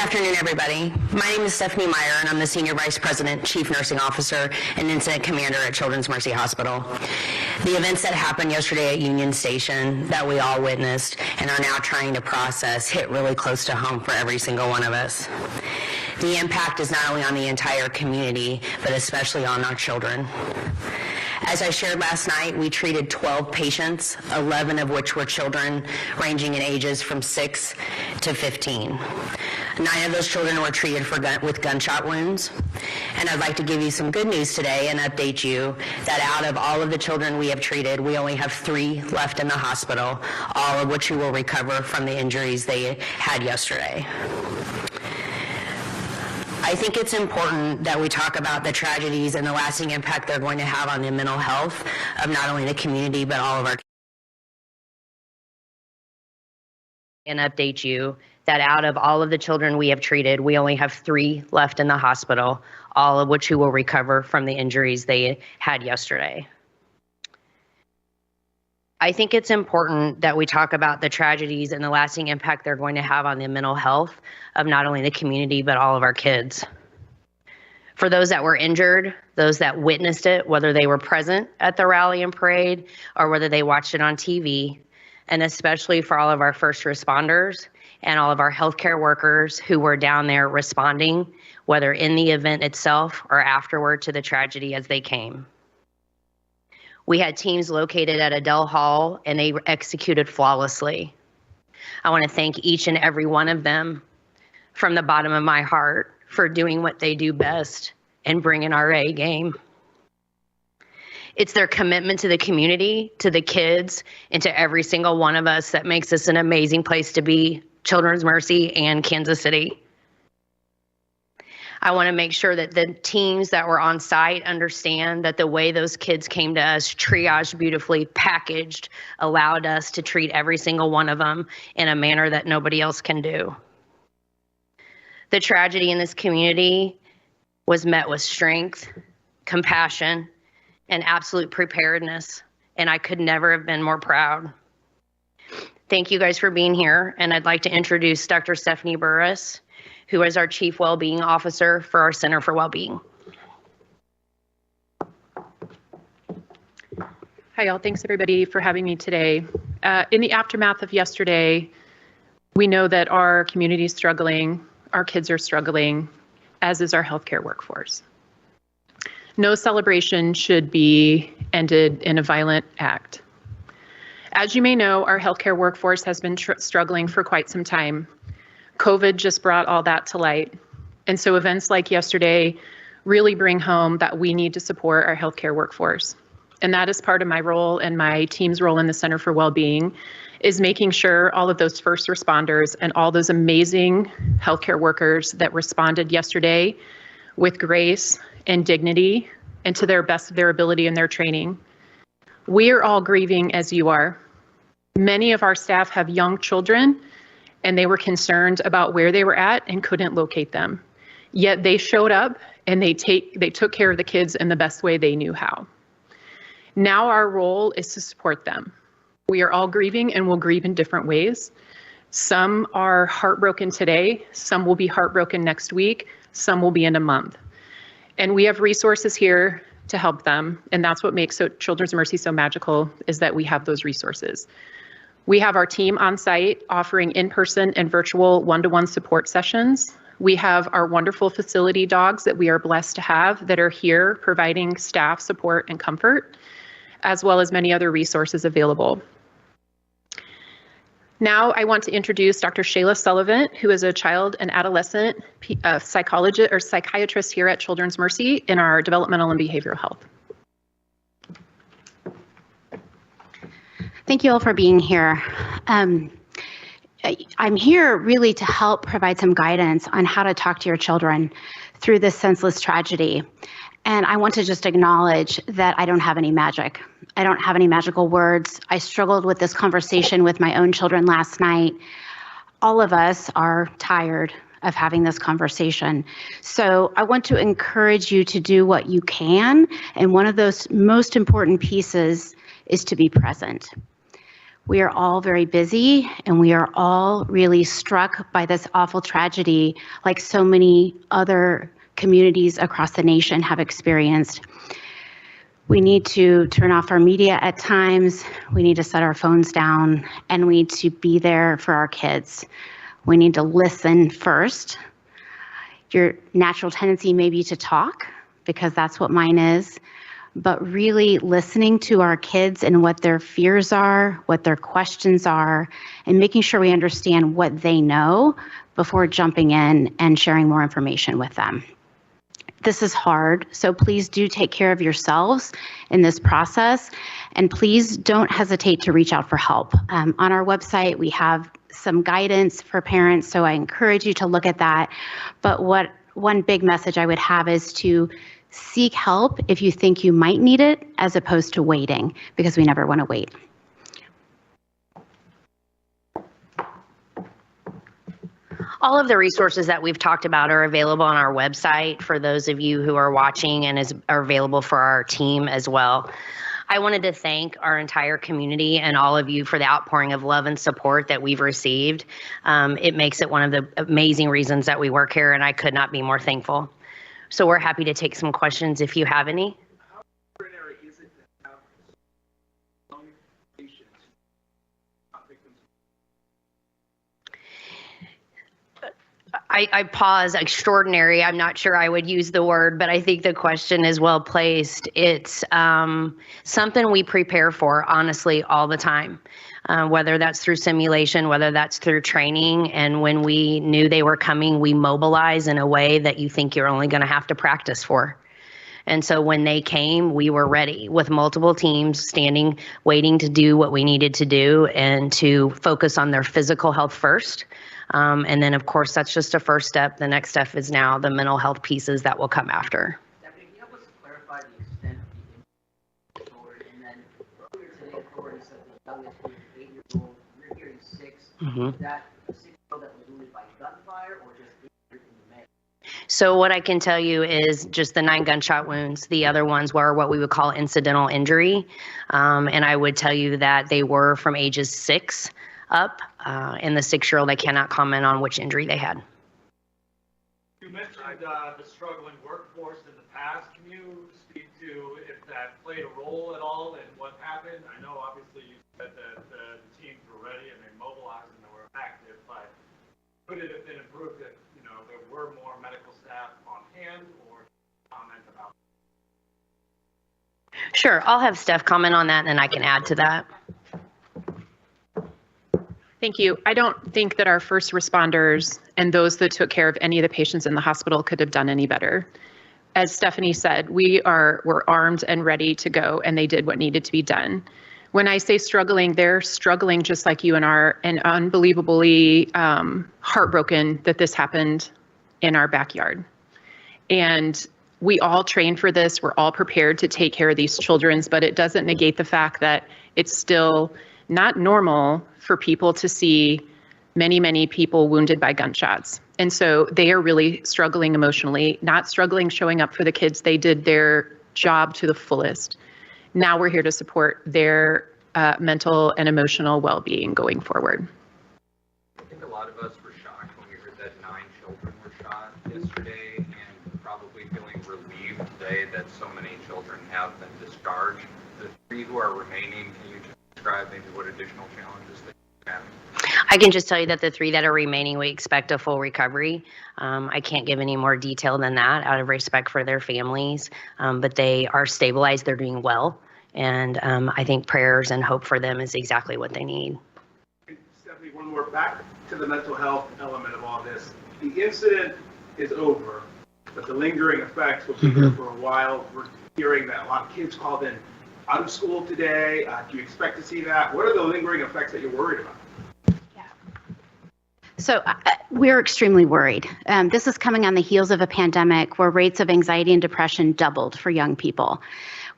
afternoon, everybody. My name is Stephanie Meyer, and I'm the Senior Vice President, Chief Nursing Officer, and Incident Commander at Children's Mercy Hospital. The events that happened yesterday at Union Station that we all witnessed and are now trying to process hit really close to home for every single one of us. The impact is not only on the entire community, but especially on our children. As I shared last night, we treated 12 patients, 11 of which were children ranging in ages from 6 to 15. 9 of those children were treated with gunshot wounds. And I'd like to give you some good news today and update you that out of all of the children we have treated, we only have 3 left in the hospital, all of which will recover from the injuries they had yesterday. I think it's important that we talk about the tragedies and the lasting impact they're going to have on the mental health of not only the community, but all of our. And update you that out of all of the children we have treated, we only have 3 left in the hospital, all of which will recover from the injuries they had yesterday. I think it's important that we talk about the tragedies and the lasting impact they're going to have on the mental health of not only the community, but all of our kids. For those that were injured, those that witnessed it, whether they were present at the rally and parade or whether they watched it on TV, and especially for all of our first responders and all of our healthcare workers who were down there responding, whether in the event itself or afterward to the tragedy as they came. We had teams located at Adele Hall, and they executed flawlessly. I want to thank each and every one of them from the bottom of my heart for doing what they do best and bringing our A game. It's their commitment to the community, to the kids, and to every single one of us that makes this an amazing place to be, Children's Mercy and Kansas City. I want to make sure that the teams that were on site understand that the way those kids came to us, triaged beautifully, packaged, allowed us to treat every single one of them in a manner that nobody else can do. The tragedy in this community was met with strength, compassion, and absolute preparedness, and I could never have been more proud. Thank you guys for being here, and I'd like to introduce Dr. Stephanie Burus, who is our Chief Wellbeing Officer for our Center for Wellbeing. Hi, y'all. Thanks, everybody, for having me today. In the aftermath of yesterday, we know that our community is struggling, our kids are struggling, as is our healthcare workforce. No celebration should be ended in a violent act. As you may know, our healthcare workforce has been struggling for quite some time. COVID just brought all that to light. And so events like yesterday really bring home that we need to support our healthcare workforce. And that is part of my role and my team's role in the Center for Wellbeing, is making sure all of those first responders and all those amazing healthcare workers that responded yesterday with grace and dignity and to their best of their ability in their training. We are all grieving as you are. Many of our staff have young children, and they were concerned about where they were at and couldn't locate them. Yet they showed up and they took care of the kids in the best way they knew how. Now our role is to support them. We are all grieving and will grieve in different ways. Some are heartbroken today, some will be heartbroken next week, some will be in a month. And we have resources here to help them, and that's what makes Children's Mercy so magical, is that we have those resources. We have our team on site offering in-person and virtual one-to-one support sessions. We have our wonderful facility dogs that we are blessed to have that are here providing staff support and comfort, as well as many other resources available. Now I want to introduce Dr. Shelly Sullivant, who is a child and adolescent psychologist or psychiatrist here at Children's Mercy in our developmental and behavioral health. Thank you all for being here. I'm here really to help provide some guidance on how to talk to your children through this senseless tragedy. And I want to just acknowledge that I don't have any magic. I don't have any magical words. I struggled with this conversation with my own children last night. All of us are tired of having this conversation. So I want to encourage you to do what you can. And one of those most important pieces is to be present. We are all very busy, and we are all really struck by this awful tragedy, like so many other communities across the nation have experienced. We need to turn off our media at times. We need to set our phones down, and we need to be there for our kids. We need to listen first. Your natural tendency may be to talk, because that's what mine is. But really listening to our kids and what their fears are, what their questions are, and making sure we understand what they know before jumping in and sharing more information with them. This is hard, so please do take care of yourselves in this process, and please don't hesitate to reach out for help. On our website, we have some guidance for parents, so I encourage you to look at that. But one big message I would have is to seek help if you think you might need it, as opposed to waiting, because we never want to wait. All of the resources that we've talked about are available on our website for those of you who are watching, and are available for our team as well. I wanted to thank our entire community and all of you for the outpouring of love and support that we've received. It makes it one of the amazing reasons that we work here, and I could not be more thankful. So we're happy to take some questions if you have any. How extraordinary is it to have young patients, not victims? I pause. Extraordinary. I'm not sure I would use the word, but I think the question is well placed. It's something we prepare for, honestly, all the time. Whether that's through simulation, whether that's through training. And when we knew they were coming, we mobilize in a way that you think you're only going to have to practice for. And so when they came, we were ready with multiple teams standing, waiting to do what we needed to do and to focus on their physical health first. And then, of course, that's just a first step. The next step is now the mental health pieces that will come after. Stephanie, can you help us clarify the extent of the injury? And then earlier today, Florida said the youngest was 8-year-old. We're hearing 6. Is that a 6-year-old that was wounded by gunfire or just injured in the mid? So what I can tell you is just the 9 gunshot wounds. The other ones were what we would call incidental injury. And I would tell you that they were from ages 6 up. And the 6-year-old, I cannot comment on which injury they had. You mentioned the struggling workforce in the past. Can you speak to if that played a role at all in what happened? I know obviously you said that the teams were ready and they mobilized and they were active, but could it have been improved if there were more medical staff on hand, or comment about that? Sure, I'll have Steph comment on that and then I can add to that. Thank you. I don't think that our first responders and those that took care of any of the patients in the hospital could have done any better. As Stephanie said, we're armed and ready to go, and they did what needed to be done. When I say struggling, they're struggling just like you and unbelievably heartbroken that this happened in our backyard. And we all trained for this. We're all prepared to take care of these children, but it doesn't negate the fact that it's still not normal for people to see many, many people wounded by gunshots. And so they are really struggling emotionally, not struggling showing up for the kids. They did their job to the fullest. Now we're here to support their mental and emotional well-being going forward. I think a lot of us were shocked when we heard that 9 children were shot yesterday, and probably feeling relieved today that so many children have been discharged. The 3 who are remaining, can you just describe maybe what additional challenges they have? I can just tell you that the 3 that are remaining, we expect a full recovery. I can't give any more detail than that out of respect for their families, but they are stabilized, they're doing well, and I think prayers and hope for them is exactly what they need. Stephanie, when we're back to the mental health element of all this, the incident is over, but the lingering effects will be here for a while. We're hearing that a lot of kids called in out of school today. Do you expect to see that? What are the lingering effects that you're worried about? So we're extremely worried. This is coming on the heels of a pandemic where rates of anxiety and depression doubled for young people.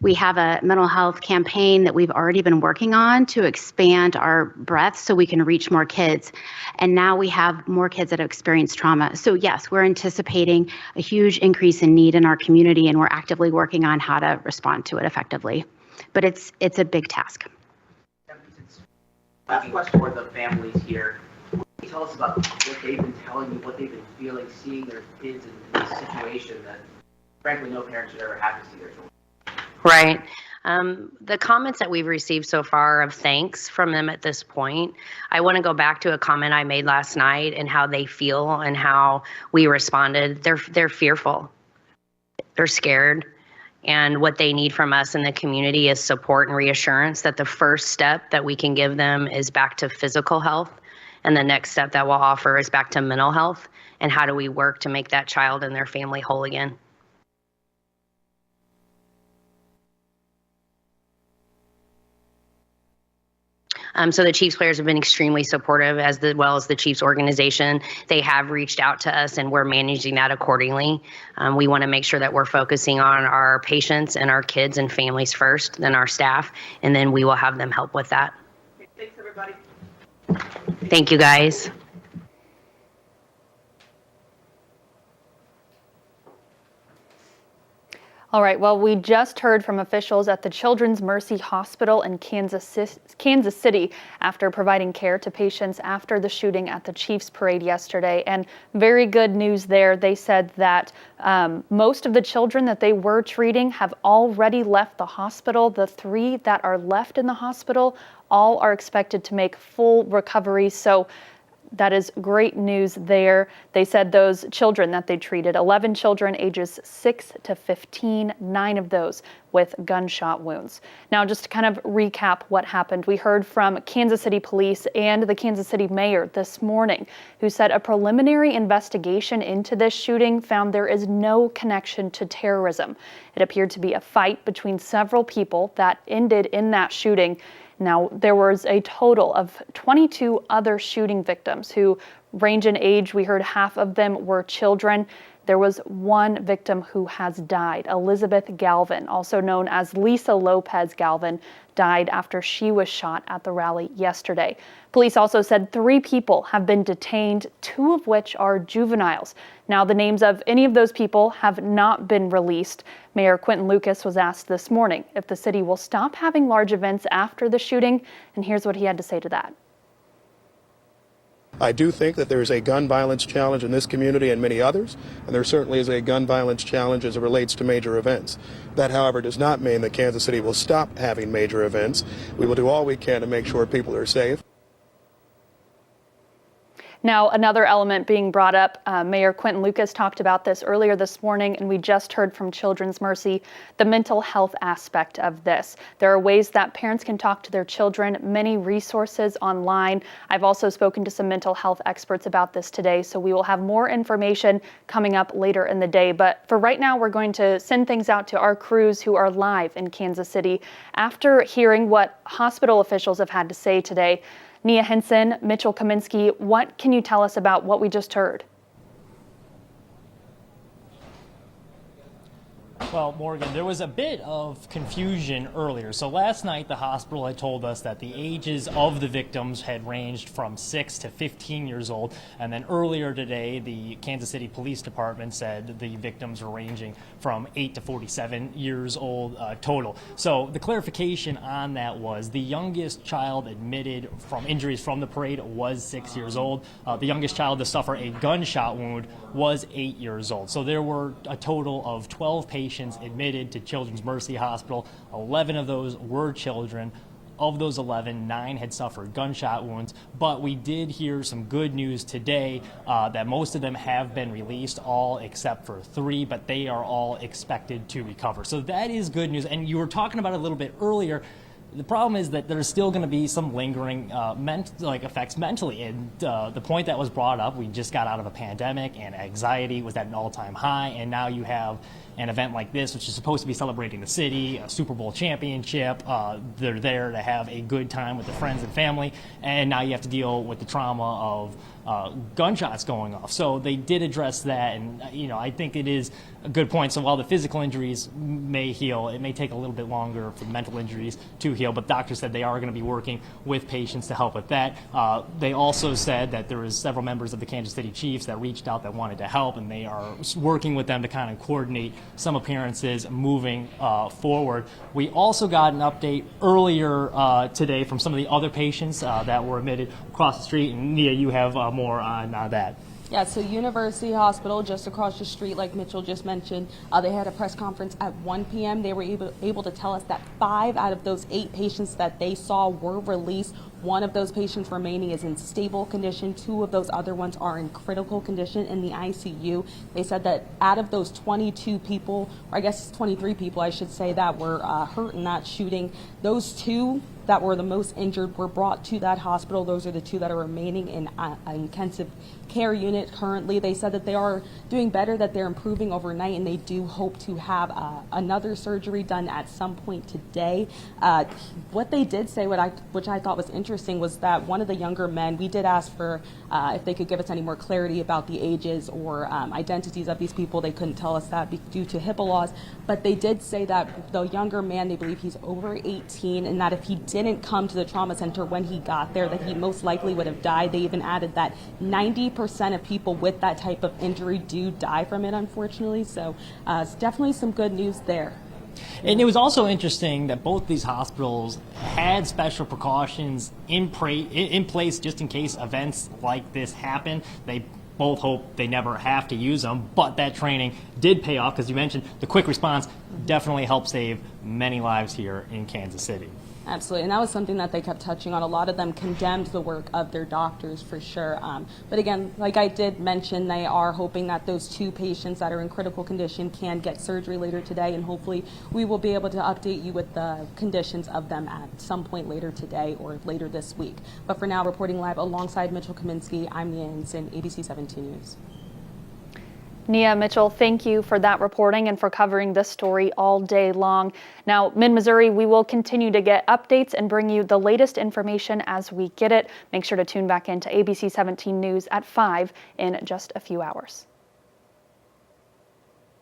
We have a mental health campaign that we've already been working on to expand our breadth so we can reach more kids. And now we have more kids that have experienced trauma. So yes, we're anticipating a huge increase in need in our community, and we're actively working on how to respond to it effectively. But it's a big task. Last question for the families here. What can you tell us about what they've been telling you, what they've been feeling, seeing their kids in this situation that, frankly, no parent should ever have to see their children? Right. The comments that we've received so far of thanks from them at this point, I want to go back to a comment I made last night and how they feel and how we responded. They're fearful. They're scared. And what they need from us in the community is support and reassurance that the first step that we can give them is back to physical health. And the next step that we'll offer is back to mental health. And how do we work to make that child and their family whole again? So the Chiefs players have been extremely supportive, as well as the Chiefs organization. They have reached out to us, and we're managing that accordingly. We want to make sure that we're focusing on our patients and our kids and families first, then our staff, and then we will have them help with that. Thanks, everybody. Thank you, guys. All right, well, we just heard from officials at the Children's Mercy Hospital in Kansas City after providing care to patients after the shooting at the Chiefs parade yesterday. And very good news there. They said that most of the children that they were treating have already left the hospital. The 3 that are left in the hospital all are expected to make full recovery. So that is great news there. They said those children that they treated, 11 children ages 6 to 15, 9 of those with gunshot wounds. Now, just to kind of recap what happened, we heard from Kansas City Police and the Kansas City Mayor this morning, who said a preliminary investigation into this shooting found there is no connection to terrorism. It appeared to be a fight between several people that ended in that shooting. Now, there was a total of 22 other shooting victims who range in age. We heard half of them were children. There was one victim who has died. Elizabeth Galvin, also known as Lisa Lopez Galvin, died after she was shot at the rally yesterday. Police also said 3 people have been detained, 2 of which are juveniles. Now, the names of any of those people have not been released. Mayor Quentin Lucas was asked this morning if the city will stop having large events after the shooting, and here's what he had to say to that. I do think that there is a gun violence challenge in this community and many others, and there certainly is a gun violence challenge as it relates to major events. That, however, does not mean that Kansas City will stop having major events. We will do all we can to make sure people are safe. Now, another element being brought up, Mayor Quentin Lucas talked about this earlier this morning, and we just heard from Children's Mercy, the mental health aspect of this. There are ways that parents can talk to their children, many resources online. I've also spoken to some mental health experts about this today, so we will have more information coming up later in the day. But for right now, we're going to send things out to our crews who are live in Kansas City. After hearing what hospital officials have had to say today, Nia Henson, Mitchell Kaminsky, what can you tell us about what we just heard? Well, Morgan, there was a bit of confusion earlier. So last night, the hospital had told us that the ages of the victims had ranged from 6 to 15 years old. And then earlier today, the Kansas City Police Department said the victims were ranging from 8 to 47 years old total. So the clarification on that was the youngest child admitted from injuries from the parade was 6 years old. The youngest child to suffer a gunshot wound was 8 years old. So there were a total of 12 patients admitted to Children's Mercy Hospital. 11 of those were children. Of those 11, 9 had suffered gunshot wounds, but we did hear some good news today that most of them have been released, all except for 3, but they are all expected to recover. So that is good news. And you were talking about it a little bit earlier. The problem is that there's still going to be some lingering effects mentally. And the point that was brought up, we just got out of a pandemic and anxiety was at an all-time high. And now you have an event like this, which is supposed to be celebrating the city, a Super Bowl championship. They're there to have a good time with their friends and family. And now you have to deal with the trauma of gunshots going off. So they did address that, and I think it is a good point. So while the physical injuries may heal, it may take a little bit longer for mental injuries to heal, but doctors said they are going to be working with patients to help with that. They also said that there was several members of the Kansas City Chiefs that reached out that wanted to help, and they are working with them to kind of coordinate some appearances moving forward. We also got an update earlier today from some of the other patients that were admitted across the street, and Nia, you have more on that. Yeah, so University Hospital just across the street, like Mitchell just mentioned, they had a press conference at 1 p.m. They were able to tell us that 5 out of those 8 patients that they saw were released. 1 of those patients remaining is in stable condition. 2 of those other ones are in critical condition in the ICU. They said that out of those 22 people, or I guess 23 people, I should say, that were hurt in that shooting, those 2 that were the most injured were brought to that hospital. Those are the 2 that are remaining in an intensive care unit currently. They said that they are doing better, that they're improving overnight, and they do hope to have another surgery done at some point today. What they did say, which I thought was interesting, was that one of the younger men, we did ask for if they could give us any more clarity about the ages or identities of these people. They couldn't tell us that due to HIPAA laws, but they did say that the younger man, they believe he's over 18, and that if he didn't come to the trauma center when he got there, that he most likely would have died. They even added that 90% of people with that type of injury do die from it, unfortunately. So it's definitely some good news there. And it was also interesting that both these hospitals had special precautions in place just in case events like this happen. They both hope they never have to use them, but that training did pay off, because you mentioned the quick response definitely helped save many lives here in Kansas City. Absolutely, and that was something that they kept touching on. A lot of them condemned the work of their doctors for sure. But again, like I did mention, they are hoping that those 2 patients that are in critical condition can get surgery later today, and hopefully we will be able to update you with the conditions of them at some point later today or later this week. But for now, reporting live alongside Mitchell Kaminsky, I'm Nia Ensign, ABC 17 News. Nia, Mitchell, thank you for that reporting and for covering this story all day long. Now, Mid-Missouri, we will continue to get updates and bring you the latest information as we get it. Make sure to tune back into ABC 17 News at 5 in just a few hours.